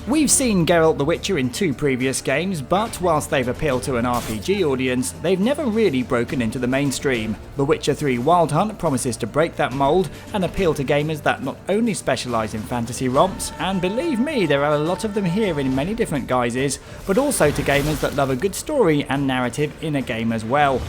We've seen Geralt the Witcher in 2 previous games, but whilst they've appealed to an RPG audience, they've never really broken into the mainstream. The Witcher 3 Wild Hunt promises to break that mould and appeal to gamers that not only specialise in fantasy romps, and believe me, there are a lot of them here in many different guises, but also to gamers that love a good story and narrative in a game as well.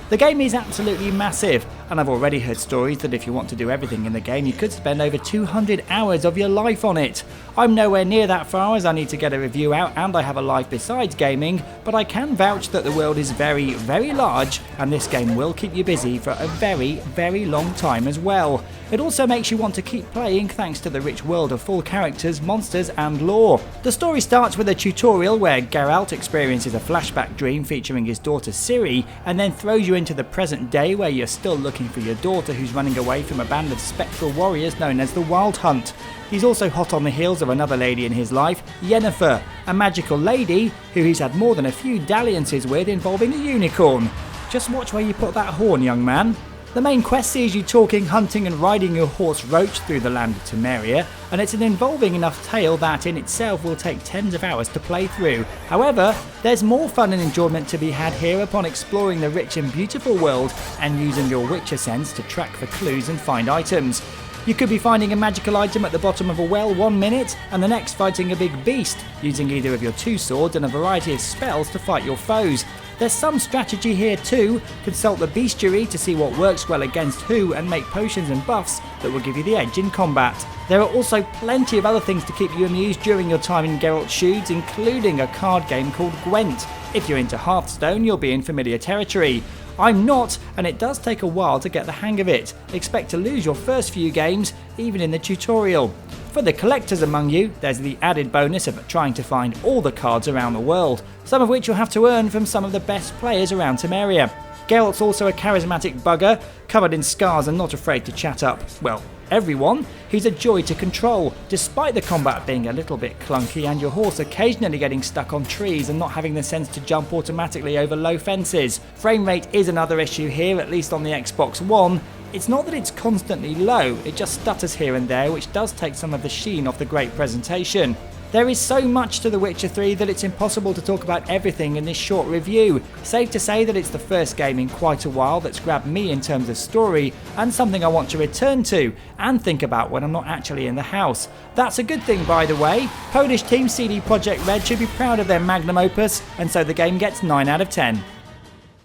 The game is absolutely massive, and I've already heard stories that if you want to do everything in the game you could spend over 200 hours of your life on it. I'm nowhere near that far as I need to get a review out and I have a life besides gaming, but I can vouch that the world is very, very large and this game will keep you busy for a very, very long time as well. It also makes you want to keep playing thanks to the rich world of full characters, monsters and lore. The story starts with a tutorial where Geralt experiences a flashback dream featuring his daughter Ciri and then throws you into the present day where you're still looking for your daughter who's running away from a band of spectral warriors known as the Wild Hunt. He's also hot on the heels of another lady in his life, Yennefer, a magical lady who he's had more than a few dalliances with involving a unicorn. Just watch where you put that horn, young man. The main quest sees you talking, hunting and riding your horse Roach through the land of Temeria, and it's an involving enough tale that in itself will take tens of hours to play through. However, there's more fun and enjoyment to be had here upon exploring the rich and beautiful world and using your Witcher sense to track for clues and find items. You could be finding a magical item at the bottom of a well 1 minute and the next fighting a big beast, using either of your 2 swords and a variety of spells to fight your foes. There's some strategy here too. Consult the bestiary to see what works well against who and make potions and buffs that will give you the edge in combat. There are also plenty of other things to keep you amused during your time in Geralt's shoes, including a card game called Gwent. If you're into Hearthstone, you'll be in familiar territory. I'm not, and it does take a while to get the hang of it. Expect to lose your first few games, even in the tutorial. For the collectors among you, there's the added bonus of trying to find all the cards around the world, some of which you'll have to earn from some of the best players around Temeria. Geralt's also a charismatic bugger, covered in scars and not afraid to chat up, well, everyone. He's a joy to control, despite the combat being a little bit clunky and your horse occasionally getting stuck on trees and not having the sense to jump automatically over low fences. Frame rate is another issue here, at least on the Xbox One. It's not that it's constantly low, it just stutters here and there, which does take some of the sheen off the great presentation. There is so much to The Witcher 3 that it's impossible to talk about everything in this short review. Safe to say that it's the first game in quite a while that's grabbed me in terms of story, and something I want to return to, and think about when I'm not actually in the house. That's a good thing, by the way. Polish team CD Projekt Red should be proud of their magnum opus, and so the game gets 9 out of 10.